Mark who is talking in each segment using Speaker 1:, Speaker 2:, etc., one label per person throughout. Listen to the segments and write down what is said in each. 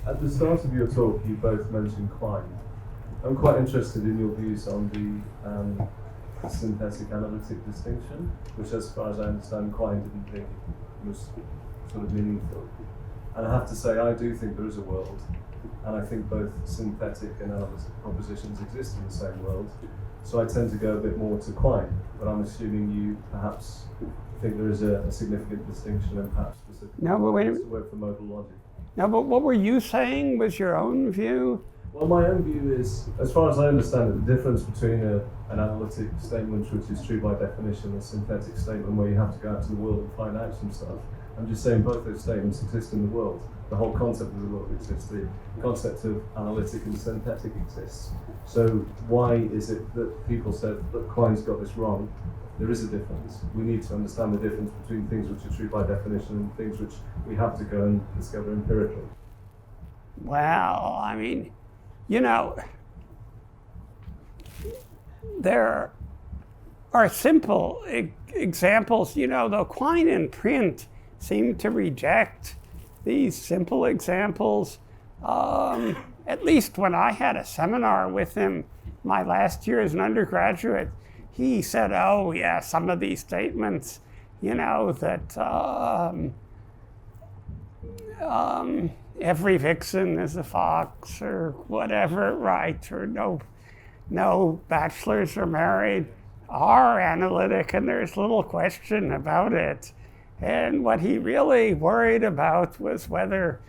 Speaker 1: At the start of your talk, you both mentioned Quine. I'm quite interested in your views on the synthetic analytic distinction, which, as far as I understand, Quine didn't think was sort of meaningful. And I have to say, I do think there is a world, and I think both synthetic and analytic propositions exist in the same world. So I tend to go a bit more to Quine, but I'm assuming you perhaps think there is a significant distinction, and perhaps specifically the word for modal logic.
Speaker 2: No, but what were you saying was your own view?
Speaker 1: Well, my own view is, as far as I understand it, the difference between an analytic statement, which is true by definition, and a synthetic statement where you have to go out to the world and find out some stuff. I'm just saying both those statements exist in the world. The whole concept of the world exists. The concept of analytic and synthetic exists. So why is it that people said that Quine's got this wrong? There is a difference. We need to understand the difference between things which are true by definition and things which we have to go and discover empirically.
Speaker 2: Well, I mean, there are simple examples, though Quine in print seemed to reject these simple examples. At least when I had a seminar with him my last year as an undergraduate, he said, oh yeah, some of these statements, that every vixen is a fox or whatever, right? Or no bachelors are married are analytic, and there's little question about it. And what he really worried about was whether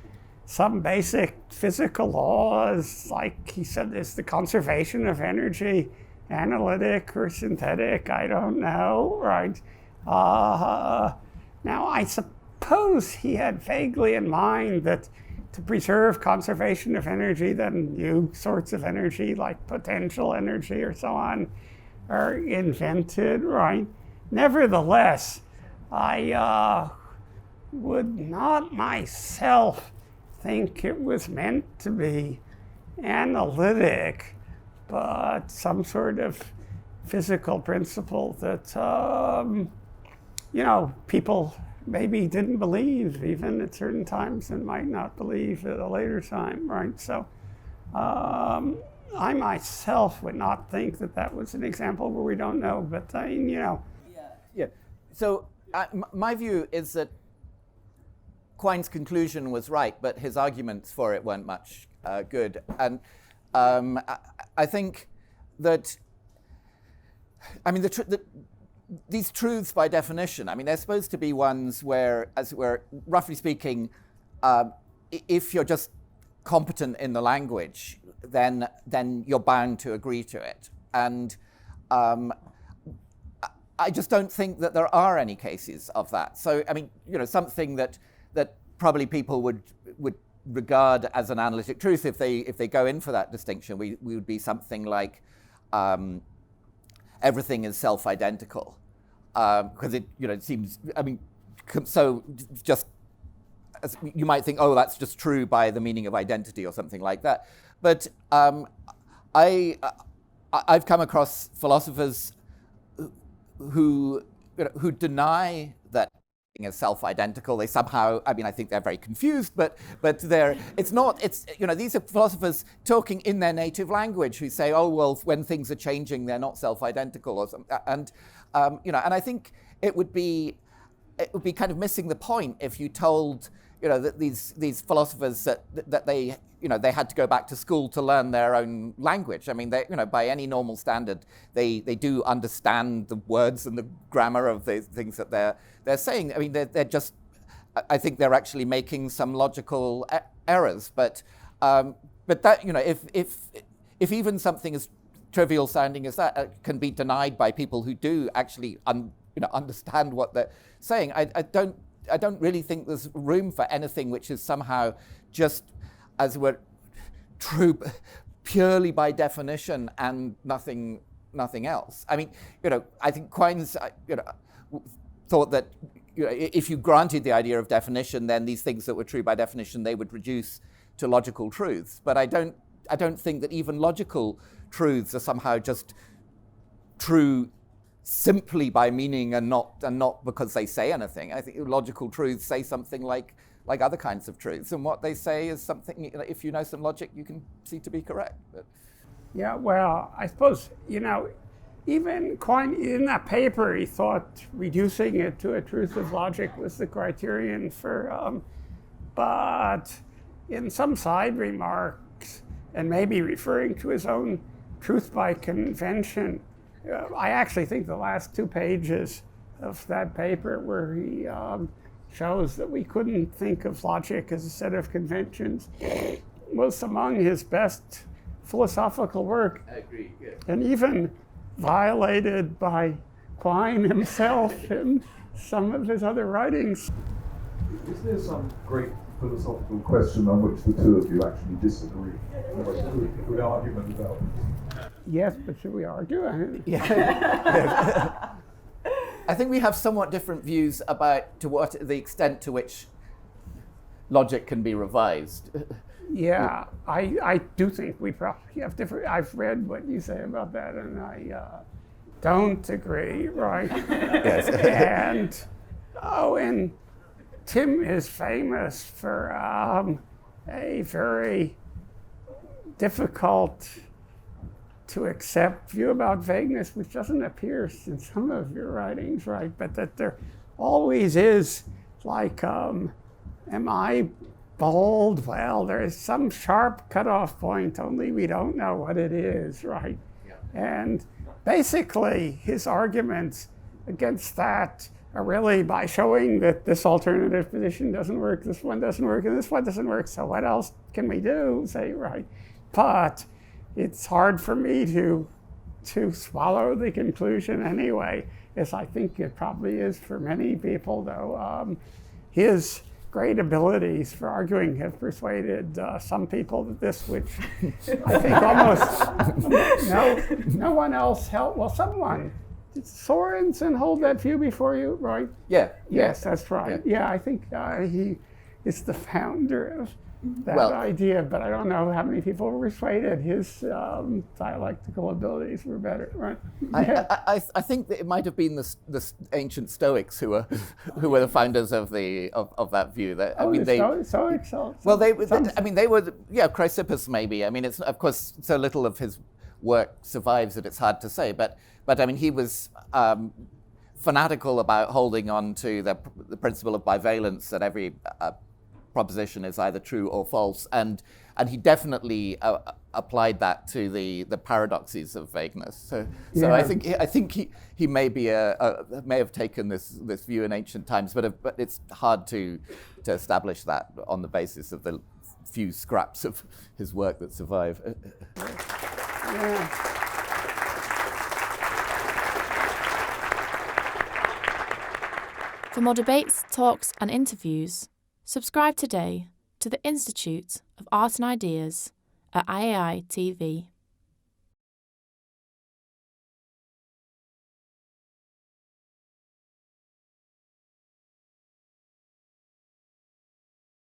Speaker 2: some basic physical laws, like he said, is the conservation of energy analytic or synthetic? I don't know, right? Now, I suppose he had vaguely in mind that to preserve conservation of energy, then new sorts of energy, like potential energy or so on, are invented, right? Nevertheless, I would not myself think it was meant to be analytic, but some sort of physical principle that, people maybe didn't believe even at certain times and might not believe at a later time, right? So I myself would not think that was an example where we don't know, but
Speaker 3: Yeah. So my view is that Quine's conclusion was right, but his arguments for it weren't much good. And I think that, these truths by definition, they're supposed to be ones where, as it were, roughly speaking, if you're just competent in the language, then you're bound to agree to it. And I just don't think that there are any cases of that. So, something that probably people would regard as an analytic truth, if they go in for that distinction, we would be something like everything is self-identical, because it seems, so just as you might think, oh, that's just true by the meaning of identity or something like that. But I've come across philosophers who deny that is self-identical. They somehow, I think they're very confused, but these are philosophers talking in their native language who say, oh, well, when things are changing, they're not self-identical or something. And I think it would be kind of missing the point if you told, that these philosophers that they had to go back to school to learn their own language. They, by any normal standard, they do understand the words and the grammar of the things that they're saying. They're just, I think they're actually making some logical errors. But that, if even something as trivial sounding as that can be denied by people who do actually understand what they're saying, I don't really think there's room for anything which is somehow just, as it were, true purely by definition and nothing else. I think Quine's thought that if you granted the idea of definition, then these things that were true by definition, they would reduce to logical truths. But I don't think that even logical truths are somehow just true simply by meaning and not because they say anything. I think logical truths say something like like other kinds of truths. And what they say is something, if you know some logic, you can see to be correct. But
Speaker 2: yeah, well, I suppose, even Quine, in that paper, he thought reducing it to a truth of logic was the criterion for, but in some side remarks, and maybe referring to his own truth by convention, I actually think the last 2 pages of that paper where he shows that we couldn't think of logic as a set of conventions was among his best philosophical work.
Speaker 3: I agree, yeah.
Speaker 2: And even violated by Quine himself in some of his other writings.
Speaker 4: Is there some great philosophical question on which the two of you actually disagree? Good argument about it.
Speaker 2: Yes, but should we argue?
Speaker 3: Yeah. I think we have somewhat different views about to what the extent to which logic can be revised.
Speaker 2: Yeah, I do think we probably have different. I've read what you say about that, and I don't agree, right?
Speaker 3: Yes.
Speaker 2: And Tim is famous for a very difficult to accept view about vagueness, which doesn't appear in some of your writings, right? But that there always is, like, am I bold? Well, there is some sharp cutoff point, only we don't know what it is, right?
Speaker 3: Yeah.
Speaker 2: And basically, his arguments against that are really by showing that this alternative position doesn't work, this one doesn't work, and this one doesn't work, so what else can we do? Say, right. But it's hard for me to swallow the conclusion anyway, as I think it probably is for many people, though. His great abilities for arguing have persuaded some people that this, which I think almost no one else held. Well, someone. Did Sorensen hold that view before you, right?
Speaker 3: Yeah.
Speaker 2: Yes, that's right. Yeah, I think he is the founder of that idea, but I don't know how many people were persuaded his dialectical abilities were better, right?
Speaker 3: I think that it might have been the ancient Stoics who were the founders of that view.
Speaker 2: Stoics.
Speaker 3: Well, they were. Chrysippus maybe. I mean, it's of course so little of his work survives that it's hard to say. But I mean, he was fanatical about holding on to the principle of bivalence, that every proposition is either true or false, and he definitely applied that to the paradoxes of vagueness. So I think he may be may have taken this view in ancient times, but it's hard to establish that on the basis of the few scraps of his work that survive.
Speaker 5: For more debates, talks, and interviews, subscribe today to the Institute of Art and Ideas at IAI TV.